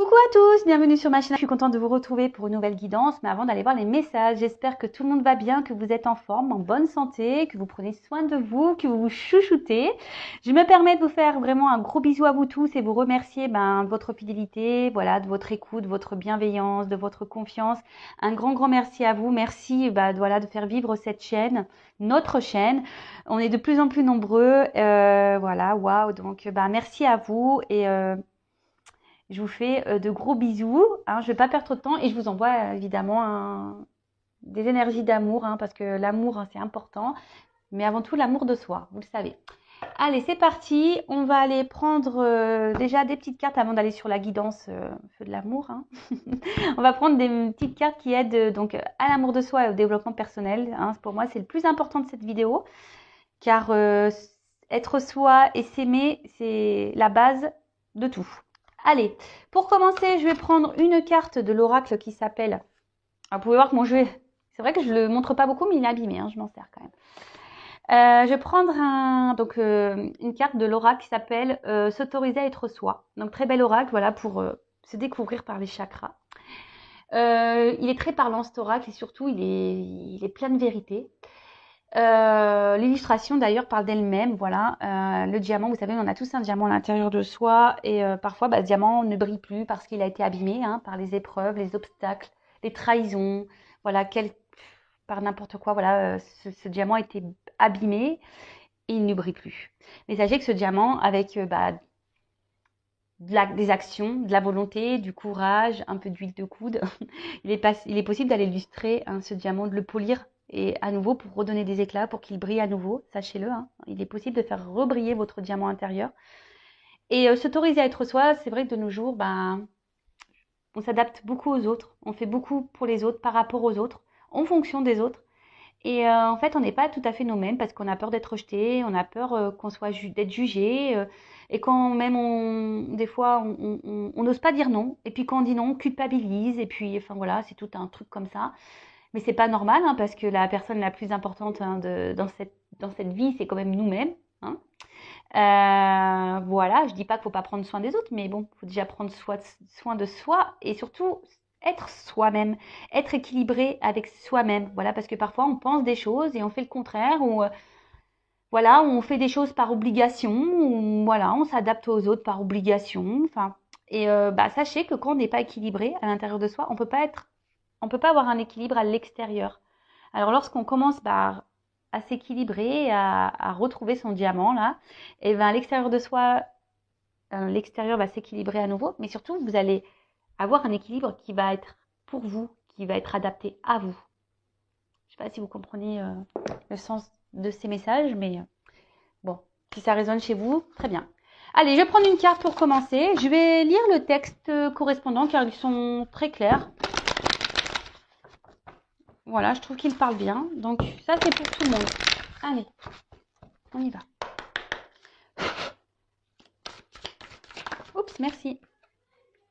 Coucou à tous, bienvenue sur ma chaîne. Je suis contente de vous retrouver pour une nouvelle guidance. Mais avant d'aller voir les messages, j'espère que tout le monde va bien, que vous êtes en forme, en bonne santé, que vous prenez soin de vous, que vous vous chouchoutez. Je me permets de vous faire vraiment un gros bisou à vous tous et vous remercier de votre fidélité, voilà, de votre écoute, de votre bienveillance, de votre confiance. Un grand merci à vous. Merci voilà, de faire vivre cette chaîne, notre chaîne. On est de plus en plus nombreux. Voilà, waouh. Donc merci à vous et je vous fais de gros bisous. Je ne vais pas perdre trop de temps et je vous envoie évidemment des énergies d'amour parce que l'amour, c'est important. Mais avant tout, l'amour de soi, vous le savez. Allez, c'est parti. On va aller prendre déjà des petites cartes avant d'aller sur la guidance feu de l'amour. On va prendre des petites cartes qui aident donc à l'amour de soi et au développement personnel. Pour moi, c'est le plus important de cette vidéo. Car être soi et s'aimer, c'est la base de tout. Allez, pour commencer, je vais prendre une carte de l'oracle qui s'appelle... Vous pouvez voir que mon jeu, c'est vrai que je ne le montre pas beaucoup, mais il est abîmé, je m'en sers quand même. Je vais prendre une carte de l'oracle qui s'appelle S'autoriser à être soi. Donc très bel oracle, voilà, pour se découvrir par les chakras. Il est très parlant cet oracle et surtout, il est plein de vérité. L'illustration d'ailleurs parle d'elle-même, voilà. Le diamant, vous savez, on a tous un diamant à l'intérieur de soi et parfois ce diamant ne brille plus parce qu'il a été abîmé par les épreuves, les obstacles, les trahisons, voilà, par n'importe quoi, voilà, ce diamant a été abîmé et il ne brille plus. Mais sachez que ce diamant, avec des actions, de la volonté, du courage, un peu d'huile de coude, il est possible d'aller illustrer ce diamant, de le polir et à nouveau pour redonner des éclats, pour qu'il brille à nouveau, sachez-le. Il est possible de faire rebriller votre diamant intérieur. Et s'autoriser à être soi, c'est vrai que de nos jours, on s'adapte beaucoup aux autres, on fait beaucoup pour les autres, par rapport aux autres, en fonction des autres. Et en fait, on n'est pas tout à fait nous-mêmes parce qu'on a peur d'être rejeté, on a peur qu'on soit d'être jugé. Et quand même, des fois, on n'ose pas dire non. Et puis quand on dit non, on culpabilise. Et puis, enfin voilà, c'est tout un truc comme ça. Mais c'est pas normal parce que la personne la plus importante dans cette vie, c'est quand même nous-mêmes. Voilà, je dis pas qu'il faut pas prendre soin des autres, mais bon, il faut déjà prendre soin de soi et surtout être soi-même, être équilibré avec soi-même. Voilà, parce que parfois on pense des choses et on fait le contraire ou voilà, on fait des choses par obligation ou voilà, on s'adapte aux autres par obligation. Enfin, et sachez que quand on n'est pas équilibré à l'intérieur de soi, on peut pas avoir un équilibre à l'extérieur. Alors lorsqu'on commence à s'équilibrer, à retrouver son diamant là, et à l'extérieur de soi, l'extérieur va s'équilibrer à nouveau, mais surtout vous allez avoir un équilibre qui va être pour vous, qui va être adapté à vous. Je ne sais pas si vous comprenez le sens de ces messages, mais bon, si ça résonne chez vous, très bien. Allez, je vais prendre une carte pour commencer. Je vais lire le texte correspondant car ils sont très clairs. Voilà, je trouve qu'il parle bien. Donc ça, c'est pour tout le monde. Allez, on y va. Oups, merci.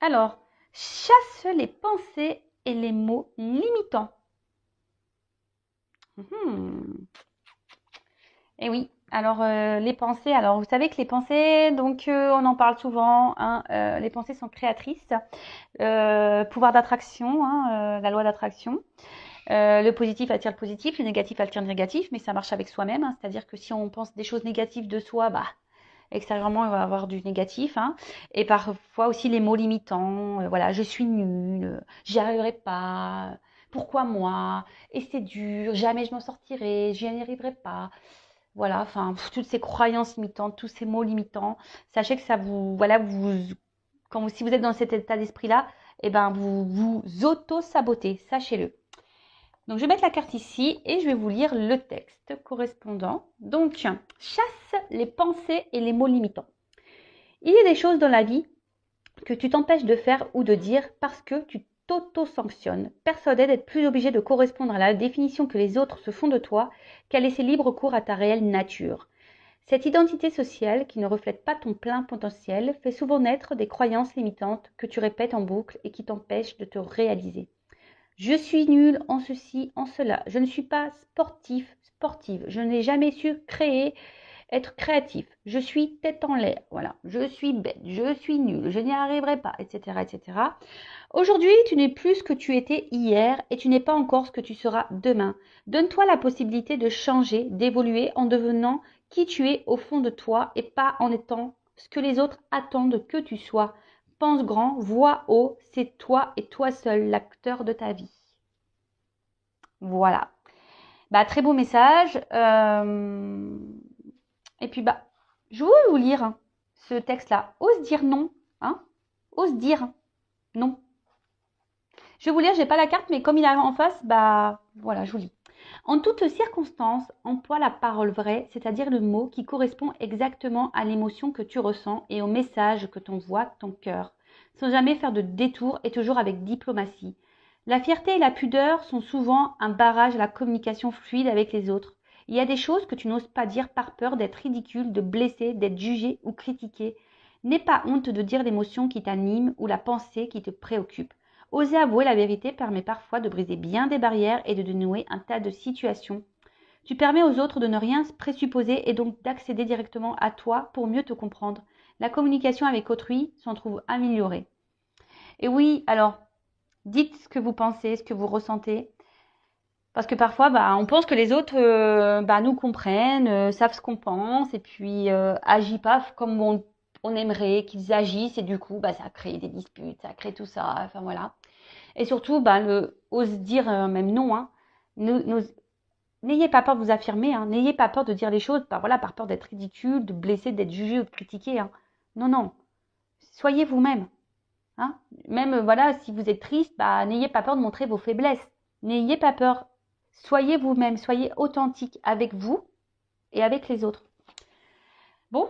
Alors, chasse les pensées et les mots limitants. Et oui, alors les pensées, alors vous savez que les pensées, donc on en parle souvent, les pensées sont créatrices, pouvoir d'attraction, la loi d'attraction. Le positif attire le positif, le négatif attire le négatif, mais ça marche avec soi-même, c'est-à-dire que si on pense des choses négatives de soi, extérieurement, il va y avoir du négatif. Et parfois aussi les mots limitants, voilà, je suis nulle, j'y arriverai pas, pourquoi moi, et c'est dur, jamais je m'en sortirai, j'y arriverai pas. Voilà, enfin, toutes ces croyances limitantes, tous ces mots limitants, sachez que ça vous, voilà, si vous êtes dans cet état d'esprit-là, vous vous auto-sabotez, sachez-le. Donc, je vais mettre la carte ici et je vais vous lire le texte correspondant. Donc, chasse les pensées et les mots limitants. Il y a des choses dans la vie que tu t'empêches de faire ou de dire parce que tu t'auto-sanctionnes, persuadé d'être plus obligé de correspondre à la définition que les autres se font de toi qu'à laisser libre cours à ta réelle nature. Cette identité sociale, qui ne reflète pas ton plein potentiel, fait souvent naître des croyances limitantes que tu répètes en boucle et qui t'empêchent de te réaliser. Je suis nulle en ceci, en cela. Je ne suis pas sportive. Je n'ai jamais su créer être créatif. Je suis tête en l'air, voilà. Je suis bête, je suis nulle, je n'y arriverai pas, etc., etc. Aujourd'hui, tu n'es plus ce que tu étais hier et tu n'es pas encore ce que tu seras demain. Donne-toi la possibilité de changer, d'évoluer en devenant qui tu es au fond de toi et pas en étant ce que les autres attendent que tu sois. Pense grand, vois haut, c'est toi et toi seul l'acteur de ta vie. Voilà. Bah, très beau message. Et puis, bah, je veux vous lire ce texte-là. Ose dire non. Hein? Ose dire non. Je vais vous lire, j'ai pas la carte, mais comme il est en face, bah voilà, je vous lis. En toutes circonstances, emploie la parole vraie, c'est-à-dire le mot qui correspond exactement à l'émotion que tu ressens et au message que t'envoie ton cœur, sans jamais faire de détour et toujours avec diplomatie. La fierté et la pudeur sont souvent un barrage à la communication fluide avec les autres. Il y a des choses que tu n'oses pas dire par peur d'être ridicule, de blesser, d'être jugé ou critiqué. N'aie pas honte de dire l'émotion qui t'anime ou la pensée qui te préoccupe. Oser avouer la vérité permet parfois de briser bien des barrières et de dénouer un tas de situations. Tu permets aux autres de ne rien présupposer et donc d'accéder directement à toi pour mieux te comprendre. La communication avec autrui s'en trouve améliorée. Et oui, alors, dites ce que vous pensez, ce que vous ressentez. Parce que parfois, bah, on pense que les autres nous comprennent, savent ce qu'on pense et puis agissent pas comme on aimerait qu'ils agissent. Et du coup, bah, ça crée des disputes, ça crée tout ça. Enfin voilà. Et surtout, bah, ose dire même non. Hein. N'ayez pas peur de vous affirmer. Hein. N'ayez pas peur de dire les choses voilà, par peur d'être ridicule, de blesser, d'être jugé ou de critiquer. Hein. Non, non. Soyez vous-même. Hein. Même voilà, si vous êtes triste, bah, n'ayez pas peur de montrer vos faiblesses. N'ayez pas peur. Soyez vous-même. Soyez authentique avec vous et avec les autres. Bon,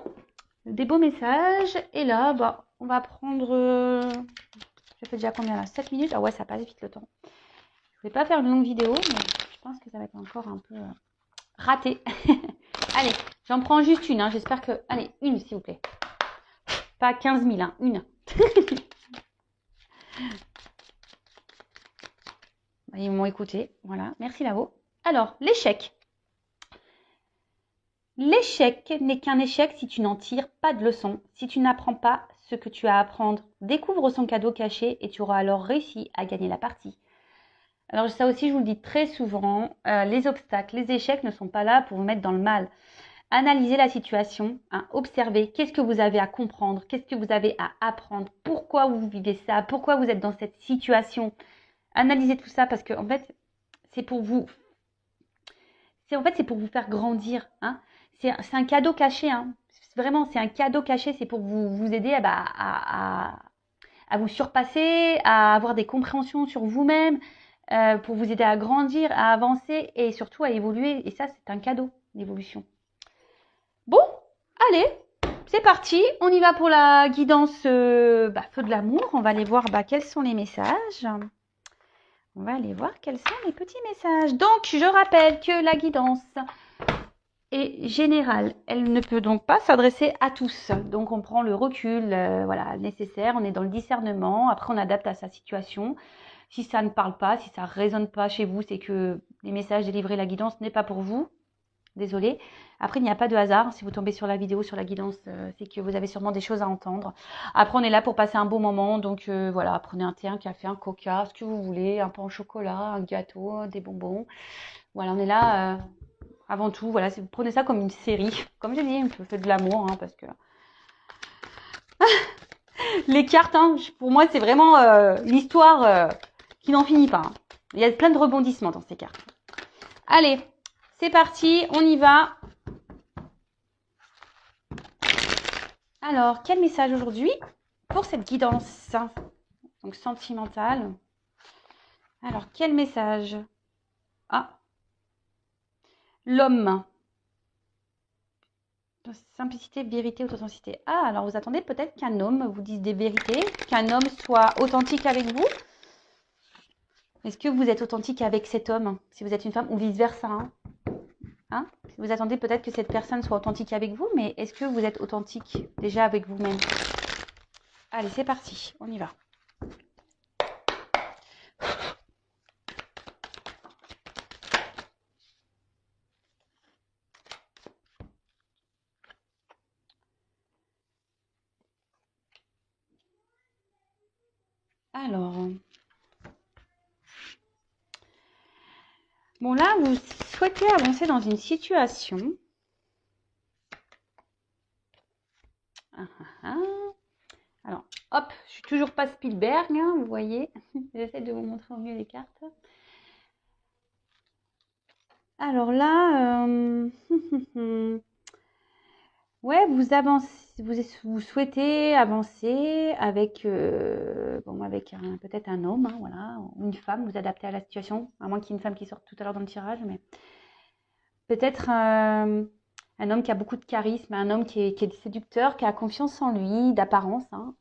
des beaux messages. Et là, bah, on va prendre... ça fait déjà combien là? 7 minutes? Ah ouais, ça passe vite le temps. Je ne vais pas faire une longue vidéo, mais je pense que ça va être encore un peu raté. Allez, j'en prends juste une. Hein. J'espère que... Allez, une s'il vous plaît. Pas 15 000, hein, une. Ils m'ont écouté. Voilà, merci Lavo. Alors, l'échec. L'échec n'est qu'un échec si tu n'en tires pas de leçon, si tu n'apprends pas ce que tu as à apprendre. Découvre son cadeau caché et tu auras alors réussi à gagner la partie. Alors ça aussi, je vous le dis très souvent, les obstacles, les échecs ne sont pas là pour vous mettre dans le mal. Analysez la situation, hein, observez qu'est-ce que vous avez à comprendre, qu'est-ce que vous avez à apprendre, pourquoi vous vivez ça, pourquoi vous êtes dans cette situation. Analysez tout ça parce que en fait, c'est pour vous, c'est pour vous faire grandir. Hein. C'est un cadeau caché. Hein. Vraiment, c'est un cadeau caché. C'est pour vous aider à vous surpasser, à avoir des compréhensions sur vous-même, pour vous aider à grandir, à avancer et surtout à évoluer. Et ça, c'est un cadeau, l'évolution. Bon, allez, c'est parti. On y va pour la guidance feu de l'amour. On va aller voir quels sont les messages. On va aller voir quels sont les petits messages. Donc, je rappelle que la guidance est générale. Elle ne peut donc pas s'adresser à tous. Donc, on prend le recul nécessaire. On est dans le discernement. Après, on adapte à sa situation. Si ça ne parle pas, si ça ne résonne pas chez vous, c'est que les messages délivrés, la guidance n'est pas pour vous. Désolée. Après, il n'y a pas de hasard. Si vous tombez sur la vidéo, sur la guidance, c'est que vous avez sûrement des choses à entendre. Après, on est là pour passer un beau moment. Donc, voilà, prenez un thé, un café, un coca, ce que vous voulez, un pain au chocolat, un gâteau, des bonbons. Voilà, on est là avant tout. Voilà, vous prenez ça comme une série. Comme je dis, je fais de l'amour, hein, parce que... les cartes, hein, pour moi, c'est vraiment l'histoire qui n'en finit pas. Hein. Il y a plein de rebondissements dans ces cartes. Allez, c'est parti, on y va. Alors, quel message aujourd'hui pour cette guidance donc sentimentale? Alors, quel message? Ah, l'homme. Simplicité, vérité, authenticité. Ah, alors vous attendez peut-être qu'un homme vous dise des vérités, qu'un homme soit authentique avec vous. Est-ce que vous êtes authentique avec cet homme, si vous êtes une femme, ou vice-versa hein? Vous attendez peut-être que cette personne soit authentique avec vous, mais est-ce que vous êtes authentique déjà avec vous-même? Allez, c'est parti, on y va. Alors, bon là, vous souhaitez avancer dans une situation. Alors, hop, je suis toujours pas Spielberg, hein, vous voyez. J'essaie de vous montrer au mieux les cartes. Alors là, ouais, vous avancez, vous souhaitez avancer avec, bon, avec peut-être un homme, hein, voilà, ou une femme, vous adaptez à la situation, à moins qu'il y ait une femme qui sorte tout à l'heure dans le tirage, mais peut-être un homme qui a beaucoup de charisme, un homme qui est séducteur, qui a confiance en lui, d'apparence, hein.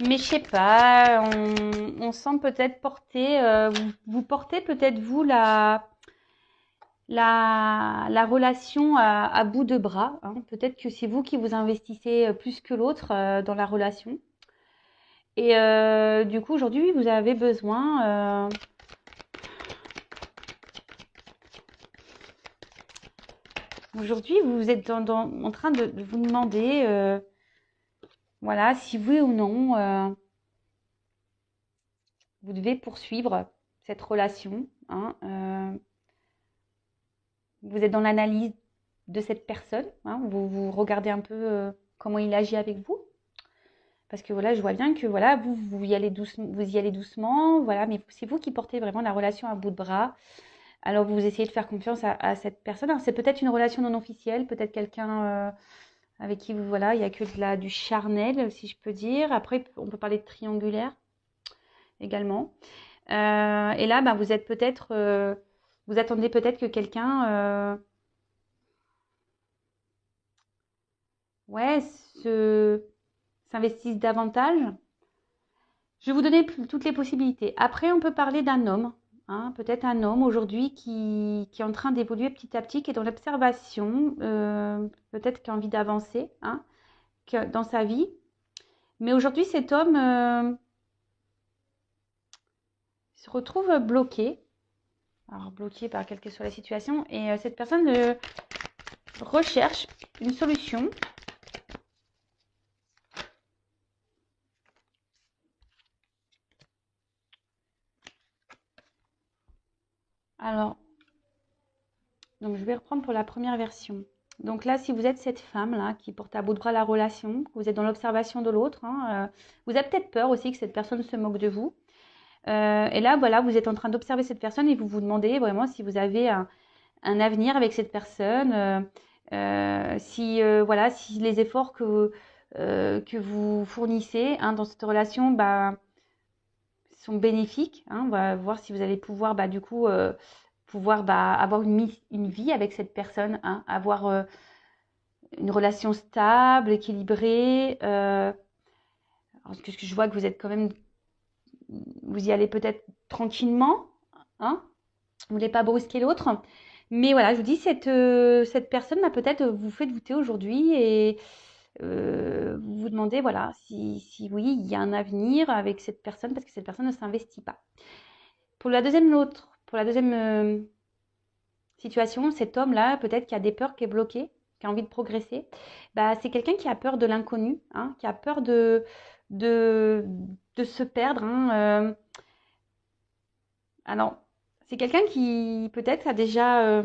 Mais je sais pas, on sent peut-être porter, vous portez peut-être vous la relation à bout de bras, hein. Peut-être que c'est vous qui vous investissez plus que l'autre dans la relation. Et du coup, aujourd'hui, vous avez besoin. Aujourd'hui, vous êtes en train de vous demander, voilà, si oui ou non, vous devez poursuivre cette relation, hein. Vous êtes dans l'analyse de cette personne, hein. Vous regardez un peu comment il agit avec vous. Parce que voilà, je vois bien que voilà, vous y allez doucement, voilà, mais c'est vous qui portez vraiment la relation à bout de bras. Alors vous essayez de faire confiance à cette personne. Alors, c'est peut-être une relation non officielle, peut-être quelqu'un avec qui vous voilà, il y a que du charnel, si je peux dire. Après, on peut parler de triangulaire également. Et là, bah, vous êtes peut-être, vous attendez peut-être que quelqu'un, ouais, s'investisse davantage. Je vais vous donner toutes les possibilités. Après, on peut parler d'un homme, hein, peut-être un homme aujourd'hui qui est en train d'évoluer petit à petit, qui est dans l'observation, peut-être qui a envie d'avancer, hein, dans sa vie. Mais aujourd'hui, cet homme se retrouve bloqué. Alors, bloqué par quelle que soit la situation. Et cette personne recherche une solution. Alors, donc je vais reprendre pour la première version. Donc là, si vous êtes cette femme-là qui porte à bout de bras la relation, vous êtes dans l'observation de l'autre, hein, vous avez peut-être peur aussi que cette personne se moque de vous. Et là, voilà, vous êtes en train d'observer cette personne et vous vous demandez vraiment si vous avez un avenir avec cette personne, si, voilà, si les efforts que vous fournissez, hein, dans cette relation, bah, sont bénéfiques, hein. On va voir si vous allez pouvoir, bah, du coup, pouvoir bah, avoir une vie avec cette personne, hein, avoir une relation stable, équilibrée. Parce que je vois que vous êtes quand même, vous y allez peut-être tranquillement, hein, vous ne voulez pas brusquer l'autre. Mais voilà, je vous dis, cette personne, là, peut-être vous fait douter aujourd'hui et vous vous demandez, voilà, si oui, il y a un avenir avec cette personne parce que cette personne ne s'investit pas. Pour la deuxième situation, cet homme-là, peut-être qui a des peurs, qui est bloqué, qui a envie de progresser, bah, c'est quelqu'un qui a peur de l'inconnu, hein, qui a peur de, de se perdre, hein. Alors, c'est quelqu'un qui peut-être a déjà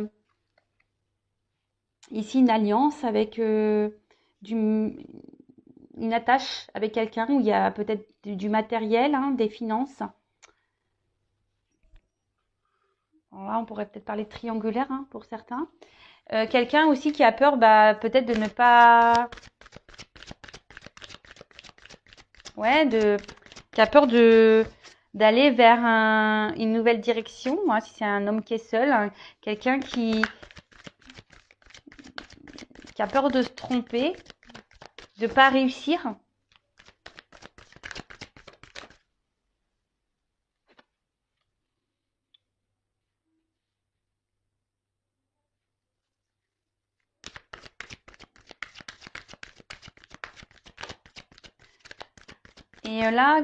ici une alliance avec une attache avec quelqu'un où il y a peut-être du matériel, hein, des finances. Alors là, on pourrait peut-être parler de triangulaire, hein, pour certains. Quelqu'un aussi qui a peur, bah, peut-être de ne pas, ouais, qui a peur d'aller vers une nouvelle direction. Moi, si c'est un homme qui est seul, hein, quelqu'un qui a peur de se tromper, de ne pas réussir. Et là,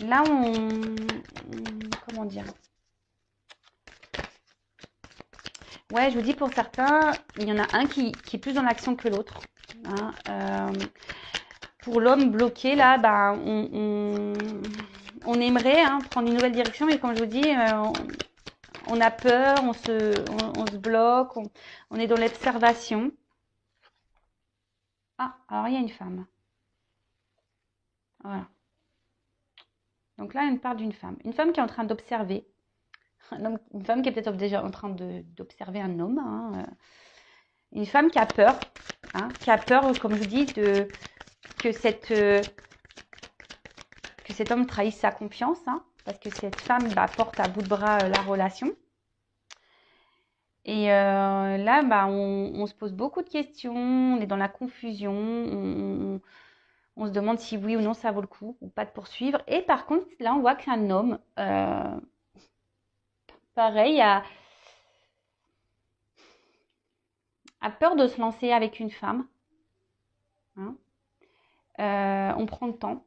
là, comment dire? Ouais, je vous dis, pour certains, il y en a un qui est plus dans l'action que l'autre. Hein. Pour l'homme bloqué, là, bah, on aimerait prendre une nouvelle direction, mais comme je vous dis, on a peur, on se bloque, on est dans l'observation. Ah, alors il y a une femme. Voilà. Donc là, on parle d'une femme. Une femme qui est en train d'observer. Une femme qui est peut-être déjà en train d'observer un homme. Hein. Une femme qui a peur. Hein, qui a peur, comme je vous dis, que cet homme trahisse sa confiance. Hein, parce que cette femme porte à bout de bras la relation. Et là, on se pose beaucoup de questions. On est dans la confusion. On se demande si oui ou non ça vaut le coup ou pas de poursuivre. Et par contre, là, on voit qu'un homme, pareil, a peur de se lancer avec une femme. Hein. On prend le temps.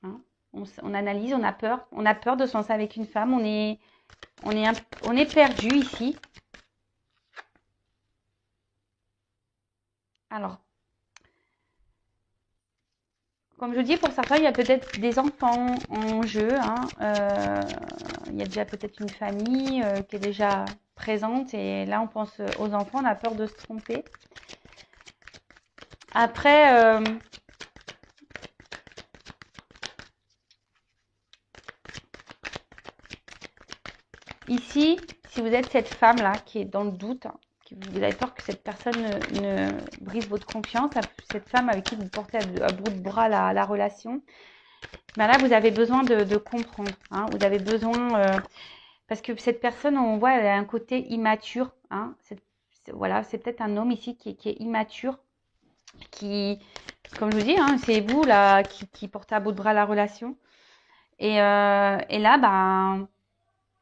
Hein. On analyse, on a peur. On a peur de se lancer avec une femme. On est perdu ici. Alors, comme je dis, pour certains, il y a peut-être des enfants en jeu. Hein. Il y a déjà peut-être une famille qui est déjà présente. Et là, on pense aux enfants. On a peur de se tromper. Après, ici, si vous êtes cette femme-là qui est dans le doute, hein, vous avez peur que cette personne ne brise votre confiance, cette femme avec qui vous portez à bout de bras la relation, ben là, vous avez besoin de comprendre. Hein, vous avez besoin, parce que cette personne, on voit, elle a un côté immature. Hein, voilà, c'est peut-être un homme ici qui est immature, qui, comme je vous dis, hein, c'est vous là qui portez à bout de bras la relation. Et là,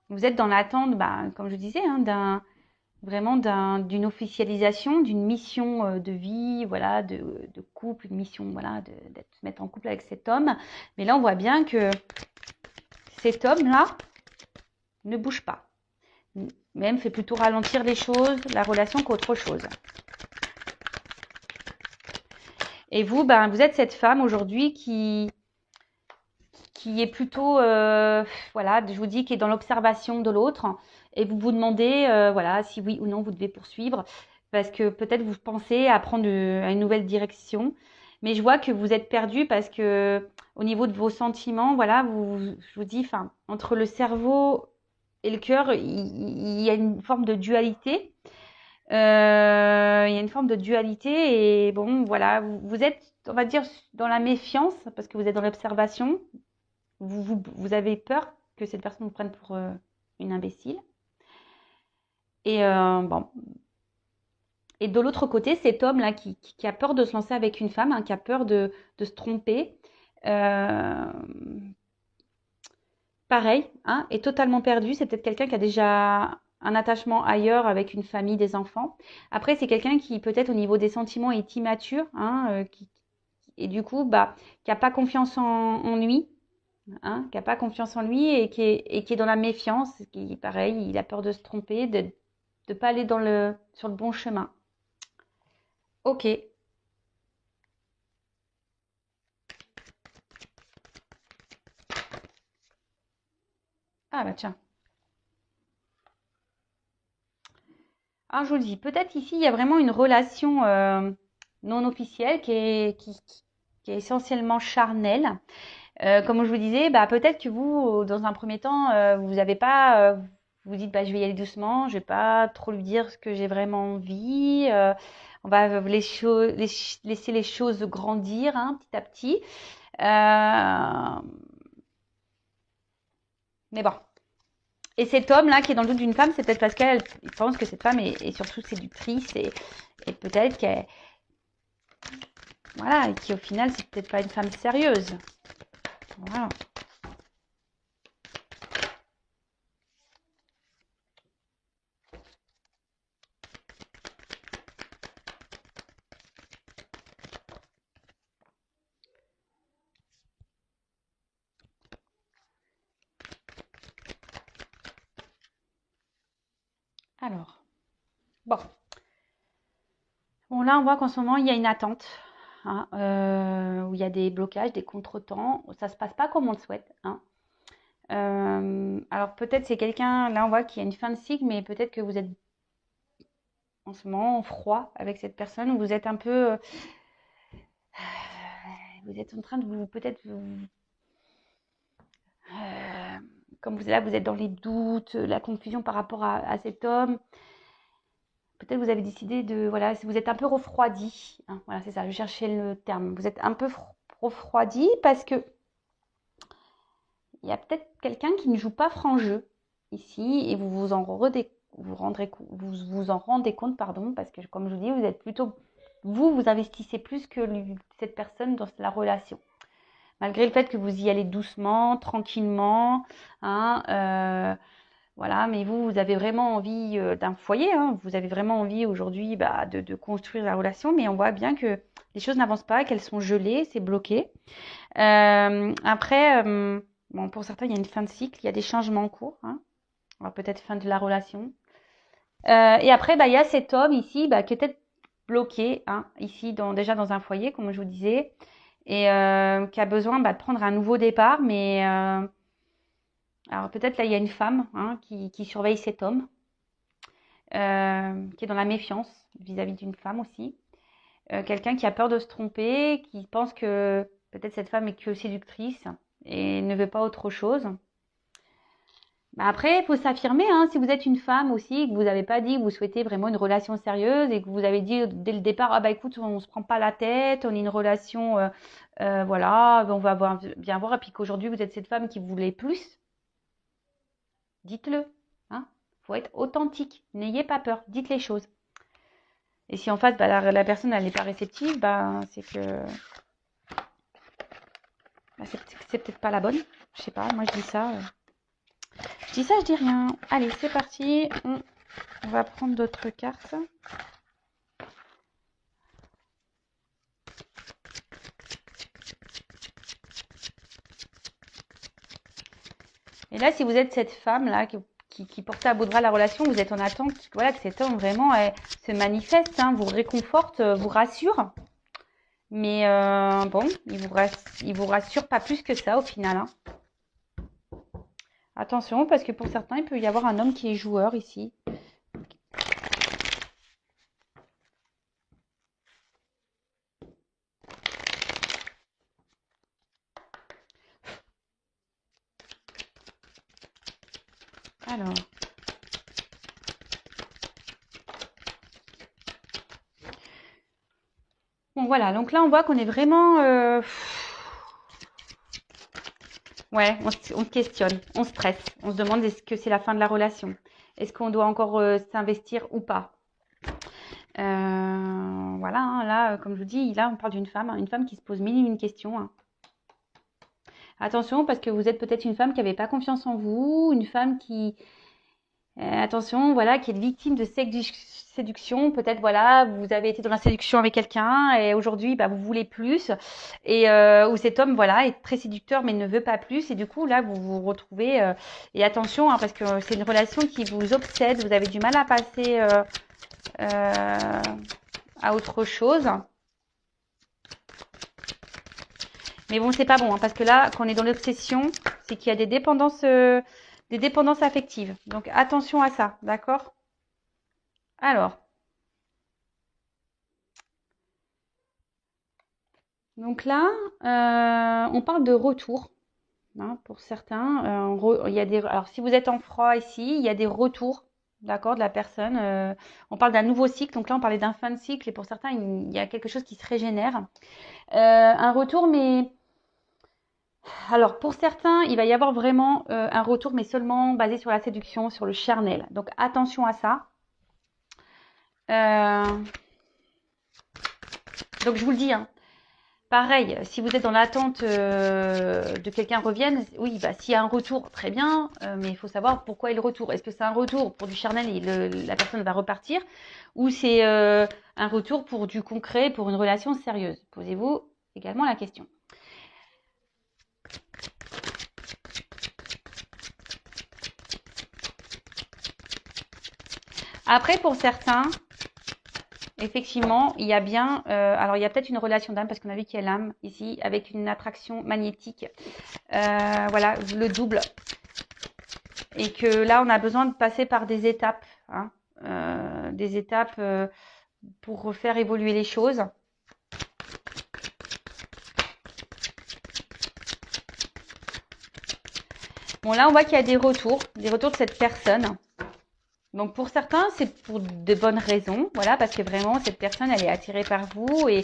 vous êtes dans l'attente, comme je disais, hein, vraiment d'une officialisation, d'une mission de vie, voilà, de couple, une mission, voilà, d'être se mettre en couple avec cet homme. Mais là, on voit bien que cet homme-là ne bouge pas. Même fait plutôt ralentir les choses, la relation qu'autre chose. Et vous, vous êtes cette femme aujourd'hui qui est plutôt, voilà, je vous dis, qui est dans l'observation de l'autre. Et vous vous demandez, voilà, si oui ou non vous devez poursuivre. Parce que peut-être vous pensez à prendre une nouvelle direction. Mais je vois que vous êtes perdu parce que au niveau de vos sentiments, voilà, je vous dis, enfin, entre le cerveau et le cœur, il y a une forme de dualité. Il y a une forme de dualité et bon, voilà, vous êtes, on va dire, dans la méfiance parce que vous êtes dans l'observation. Vous avez peur que cette personne vous prenne pour une imbécile. Et bon. Et de l'autre côté, cet homme-là qui a peur de se lancer avec une femme, hein, qui a peur de se tromper, euh, pareil, hein, est totalement perdu. C'est peut-être quelqu'un qui a déjà un attachement ailleurs avec une famille, des enfants. Après, c'est quelqu'un qui peut-être au niveau des sentiments est immature, hein, et du coup, qui n'a pas confiance en lui. Hein, qui n'a pas confiance en lui et qui est dans la méfiance, qui pareil, il a peur de se tromper, de ne pas aller sur le bon chemin. Ok. Ah bah tiens. Alors je vous dis, peut-être ici il y a vraiment une relation non officielle qui est essentiellement charnelle. Comme je vous disais, peut-être que vous, dans un premier temps, vous n'avez pas, vous dites, je vais y aller doucement, je vais pas trop lui dire ce que j'ai vraiment envie. On va laisser les choses grandir petit à petit. Mais bon. Et cet homme-là qui est dans le doute d'une femme, c'est peut-être parce qu'elle pense que cette femme est surtout séductrice et peut-être qu'elle, voilà, et qui au final, c'est peut-être pas une femme sérieuse. Voilà. Alors. Bon. Bon, là, on voit qu'en ce moment, il y a une attente, hein, où il y a des blocages, des contretemps. Ça se passe pas comme on le souhaite, hein. Alors peut-être c'est quelqu'un, là on voit qu'il y a une fin de cycle, mais peut-être que vous êtes en ce moment en froid avec cette personne, ou vous êtes un peu, vous êtes en train de vous, peut-être, comme vous êtes là, vous êtes dans les doutes, la confusion par rapport à cet homme. Peut-être vous avez décidé de, voilà, vous êtes un peu refroidi, hein, voilà, c'est ça, je cherchais le terme. Vous êtes un peu refroidi parce que il y a peut-être quelqu'un qui ne joue pas franc jeu ici et vous en rendez compte, pardon, parce que comme je vous dis, vous êtes plutôt, vous investissez plus que cette personne dans la relation. Malgré le fait que vous y allez doucement, tranquillement, hein, voilà, mais vous avez vraiment envie d'un foyer, hein, vous avez vraiment envie aujourd'hui de construire la relation, mais on voit bien que les choses n'avancent pas, qu'elles sont gelées, c'est bloqué. Après, bon, pour certains, il y a une fin de cycle, il y a des changements en cours, hein. Alors peut-être fin de la relation. Et après, il y a cet homme ici qui est peut-être bloqué, hein, ici, déjà dans un foyer, comme je vous disais, et qui a besoin de prendre un nouveau départ. Mais alors peut-être là, il y a une femme, hein, qui surveille cet homme, qui est dans la méfiance vis-à-vis d'une femme aussi. Quelqu'un qui a peur de se tromper, qui pense que peut-être cette femme est que séductrice et ne veut pas autre chose. Après, il faut s'affirmer, hein, si vous êtes une femme aussi, que vous n'avez pas dit que vous souhaitez vraiment une relation sérieuse et que vous avez dit dès le départ, ah écoute, on se prend pas la tête, on est une relation, voilà, on va bien voir, et puis qu'aujourd'hui vous êtes cette femme qui voulait plus, dites-le, hein. Faut être authentique, n'ayez pas peur, dites les choses. Et si en face, la personne elle n'est pas réceptive, c'est que c'est peut-être pas la bonne. Je sais pas, moi je dis ça. Je dis ça, je dis rien. Allez, c'est parti. On va prendre d'autres cartes. Et là, si vous êtes cette femme-là qui porte à bout de bras la relation, vous êtes en attente, voilà, que cet homme vraiment se manifeste, hein, vous réconforte, vous rassure. Mais bon, il vous rassure pas plus que ça au final, hein. Attention, parce que pour certains, il peut y avoir un homme qui est joueur ici. Alors. Bon, voilà. Donc là, on voit qu'on est vraiment... ouais, on se questionne, on stresse. On se demande est-ce que c'est la fin de la relation? Est-ce qu'on doit encore s'investir ou pas? Voilà, hein, là, comme je vous dis, là, on parle d'une femme, hein, une femme qui se pose mille et une questions, hein. Attention, parce que vous êtes peut-être une femme qui n'avait pas confiance en vous, une femme qui, attention, voilà, qui est victime de séduction. Peut-être, voilà, vous avez été dans la séduction avec quelqu'un et aujourd'hui, vous voulez plus. Et où cet homme, voilà, est très séducteur mais ne veut pas plus. Et du coup, là, vous vous retrouvez. Et attention, hein, parce que c'est une relation qui vous obsède. Vous avez du mal à passer à autre chose. Mais bon, c'est pas bon, hein, parce que là, quand on est dans l'obsession, c'est qu'il y a des dépendances affectives. Donc attention à ça, d'accord? Alors, donc là, on parle de retour, hein, pour certains. Il y a alors, si vous êtes en froid ici, il y a des retours, d'accord, de la personne. On parle d'un nouveau cycle. Donc là, on parlait d'un fin de cycle, et pour certains, il y a quelque chose qui se régénère. Un retour, mais alors, pour certains, il va y avoir vraiment un retour, mais seulement basé sur la séduction, sur le charnel. Donc, attention à ça. Donc, je vous le dis, hein, pareil, si vous êtes dans l'attente de quelqu'un revienne, oui, s'il y a un retour, très bien, mais il faut savoir pourquoi est le retour. Est-ce que c'est un retour pour du charnel et la personne va repartir, ou c'est un retour pour du concret, pour une relation sérieuse? Posez-vous également la question. Après, pour certains, effectivement, il y a bien, alors il y a peut-être une relation d'âme parce qu'on a vu qu'il y a l'âme ici avec une attraction magnétique, voilà, le double, et que là on a besoin de passer par des étapes, hein, pour faire évoluer les choses. Bon, là on voit qu'il y a des retours de cette personne. Donc pour certains, c'est pour de bonnes raisons, voilà, parce que vraiment cette personne, elle est attirée par vous et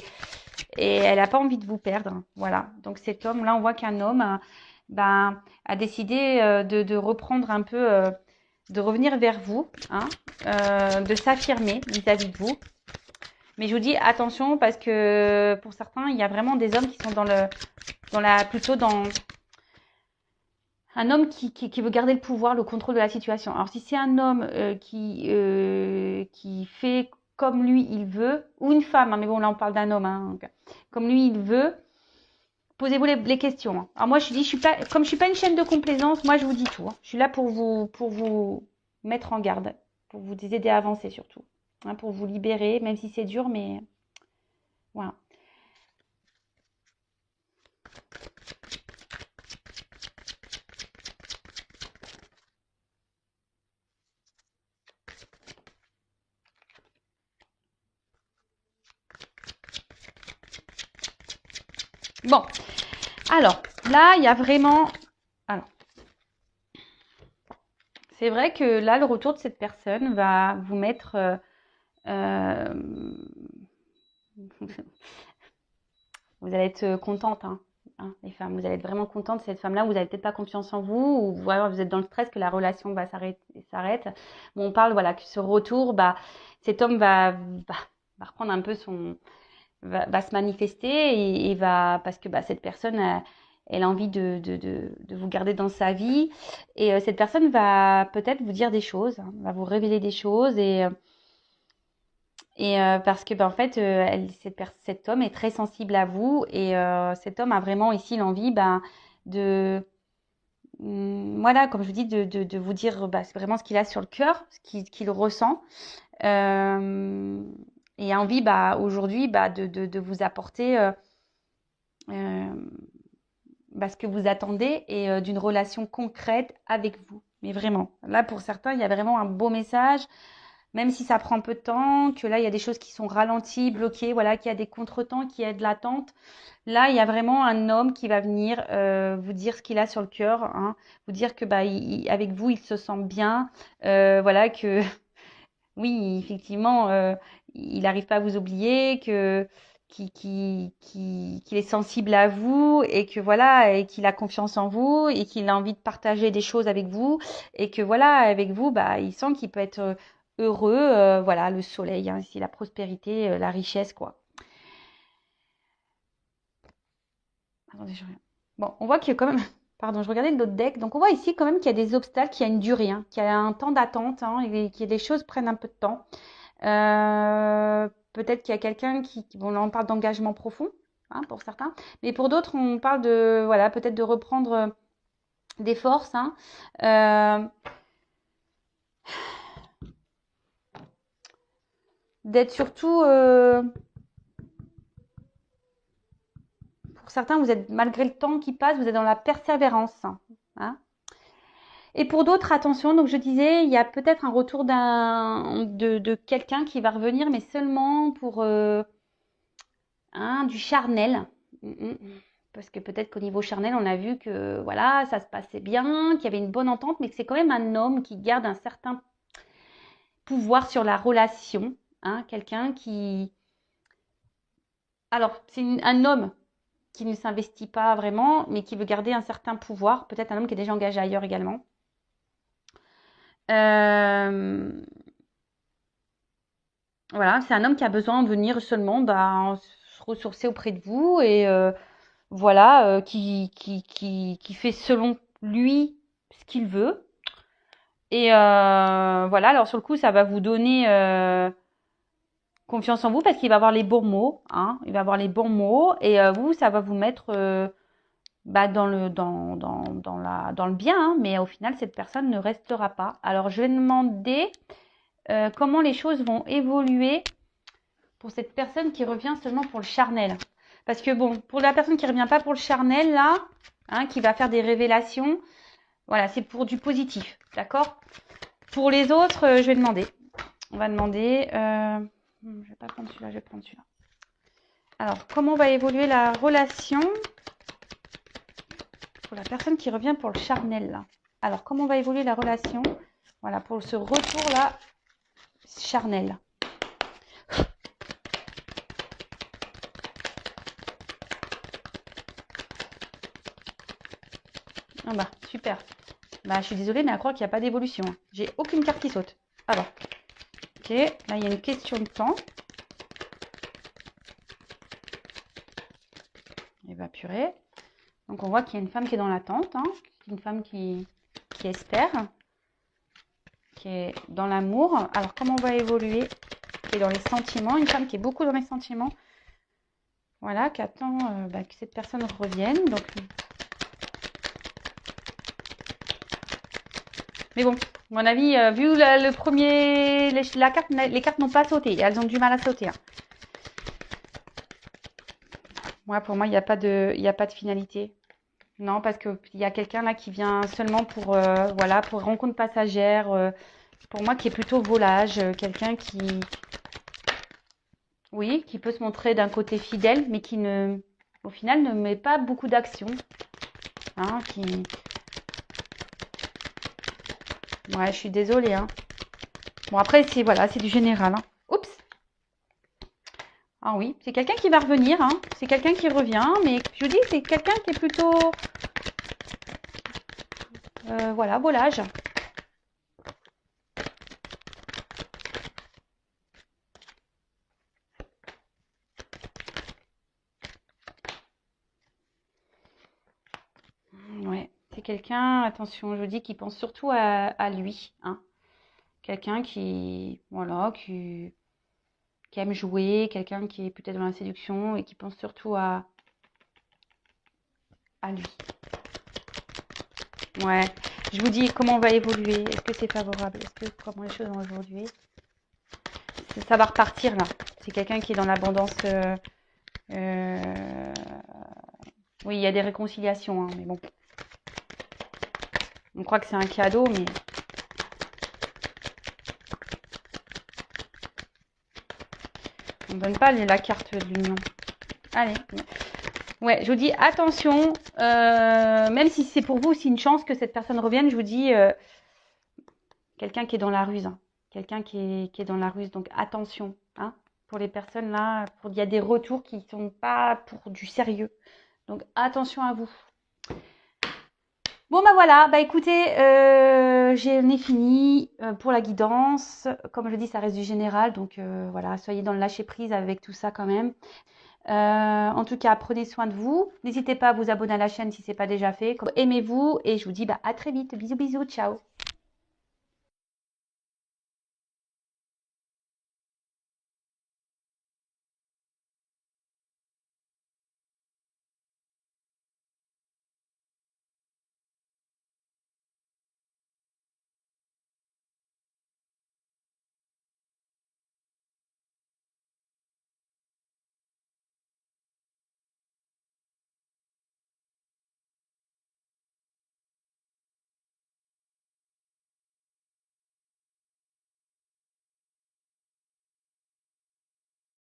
elle n'a pas envie de vous perdre, voilà. Donc cet homme, là, on voit qu'un homme, a décidé de reprendre un peu, de revenir vers vous, hein, de s'affirmer vis-à-vis de vous. Mais je vous dis attention parce que pour certains, il y a vraiment des hommes qui sont plutôt dans un homme qui veut garder le pouvoir, le contrôle de la situation. Alors si c'est un homme qui fait comme lui il veut, ou une femme, hein, mais bon là on parle d'un homme, hein, donc, comme lui il veut, posez-vous les questions. Hein. Alors moi je dis, comme je suis pas une chaîne de complaisance, moi je vous dis tout. Hein. Je suis là pour vous mettre en garde, pour vous aider à avancer surtout, hein, pour vous libérer, même si c'est dur, mais voilà. Bon, alors là il y a vraiment, alors c'est vrai que là le retour de cette personne va vous mettre vous allez être contente, hein, les femmes. Vous allez être vraiment contente de cette femme-là. Vous n'avez peut-être pas confiance en vous, ou voilà, vous êtes dans le stress que la relation va s'arrête. Bon, on parle, voilà, que ce retour, cet homme va reprendre un peu va se manifester et va, parce que cette personne, elle a envie de vous garder dans sa vie. Et cette personne va peut-être vous dire des choses, hein, va vous révéler des choses parce que en fait cet homme est très sensible à vous et cet homme a vraiment ici l'envie de voilà, comme je vous dis, de vous dire c'est vraiment ce qu'il a sur le cœur, ce qu'il ressent, et a envie aujourd'hui de vous apporter ce que vous attendez et d'une relation concrète avec vous. Mais vraiment, là pour certains, il y a vraiment un beau message. Même si ça prend peu de temps, que là, il y a des choses qui sont ralenties, bloquées, voilà, qu'il y a des contretemps, qu'il y a de l'attente. Là, il y a vraiment un homme qui va venir vous dire ce qu'il a sur le cœur, hein, vous dire que avec vous, il se sent bien, voilà, que oui, effectivement, il n'arrive pas à vous oublier, qu'il est sensible à vous et que voilà, et qu'il a confiance en vous et qu'il a envie de partager des choses avec vous et que voilà, avec vous, il sent qu'il peut être heureux, voilà, le soleil, hein, ici, la prospérité, la richesse, quoi. Attendez, bon, on voit qu'il y a quand même, pardon, je regardais l'autre deck, donc on voit ici quand même qu'il y a des obstacles, qu'il y a une durée, hein, qu'il y a un temps d'attente, hein, et que des choses prennent un peu de temps. Peut-être qu'il y a quelqu'un bon là on parle d'engagement profond, hein, pour certains, mais pour d'autres on parle de, voilà, peut-être de reprendre des forces, hein. D'être surtout, pour certains, vous êtes, malgré le temps qui passe, vous êtes dans la persévérance, hein. Et pour d'autres, attention, donc je disais, il y a peut-être un retour de quelqu'un qui va revenir, mais seulement pour du charnel. Parce que peut-être qu'au niveau charnel, on a vu que voilà, ça se passait bien, qu'il y avait une bonne entente, mais que c'est quand même un homme qui garde un certain pouvoir sur la relation, hein, quelqu'un qui... Alors, c'est un homme qui ne s'investit pas vraiment, mais qui veut garder un certain pouvoir, peut-être un homme qui est déjà engagé ailleurs également. Voilà, c'est un homme qui a besoin de venir seulement se ressourcer auprès de vous et voilà, qui fait selon lui ce qu'il veut. Et voilà, alors sur le coup, ça va vous donner confiance en vous parce qu'il va avoir les bons mots, hein, il va avoir les bons mots et vous, ça va vous mettre dans le bien, hein, mais au final, cette personne ne restera pas. Alors, je vais demander comment les choses vont évoluer pour cette personne qui revient seulement pour le charnel. Parce que bon, pour la personne qui ne revient pas pour le charnel, là, hein, qui va faire des révélations, voilà, c'est pour du positif, d'accord? Pour les autres, je vais demander. On va demander... je vais pas prendre celui-là, je vais prendre celui-là. Alors, comment va évoluer la relation pour la personne qui revient pour le charnel, là? Alors, comment va évoluer la relation, voilà, pour ce retour-là, charnel? Ah bah, super. Bah, je suis désolée, mais à croire qu'il n'y a pas d'évolution. J'ai aucune carte qui saute. Alors, ok, là, il y a une question de temps. Et bah, purée. Donc, on voit qu'il y a une femme qui est dans l'attente, hein. Une femme qui espère, qui est dans l'amour. Alors, comment on va évoluer? Qui est dans les sentiments. Une femme qui est beaucoup dans les sentiments. Voilà, qui attend que cette personne revienne. Donc, mais bon, à mon avis, vu le premier, les cartes n'ont pas sauté. Elles ont du mal à sauter. Hein. Ouais, pour moi, il n'y a pas de finalité. Non, parce qu'il y a quelqu'un là qui vient seulement pour, voilà, pour rencontre passagère. Pour moi, qui est plutôt volage. Quelqu'un qui, oui, qui peut se montrer d'un côté fidèle, mais qui ne, au final, ne met pas beaucoup d'action. Hein, ouais, je suis désolée. Hein. Bon, après, c'est voilà, c'est du général. Hein. Oups. Ah oui, c'est quelqu'un qui va revenir. Hein. C'est quelqu'un qui revient, mais je vous dis, c'est quelqu'un qui est plutôt, voilà, volage. Ouais, c'est quelqu'un, attention, je vous dis, qui pense surtout à lui. Hein. Quelqu'un qui, voilà, qui aime jouer, quelqu'un qui est peut-être dans la séduction et qui pense surtout à lui. Ouais, je vous dis comment on va évoluer. Est-ce que c'est favorable? Est-ce que comment les choses vont évoluer? Ça va repartir là. C'est quelqu'un qui est dans l'abondance. Oui, il y a des réconciliations, hein, mais bon. On croit que c'est un cadeau, mais on ne donne pas la carte de l'union. Allez. Ouais, je vous dis attention, même si c'est pour vous aussi une chance que cette personne revienne, je vous dis quelqu'un qui est dans la ruse, hein. Quelqu'un qui est dans la ruse, donc attention, hein, pour les personnes là, il y a des retours qui ne sont pas pour du sérieux, donc attention à vous. Bon bah voilà, bah écoutez, j'en ai fini pour la guidance. Comme je dis, ça reste du général, donc voilà, soyez dans le lâcher prise avec tout ça quand même. En tout cas, prenez soin de vous. N'hésitez pas à vous abonner à la chaîne si ce n'est pas déjà fait. Aimez-vous et je vous dis à très vite. Bisous, bisous, ciao.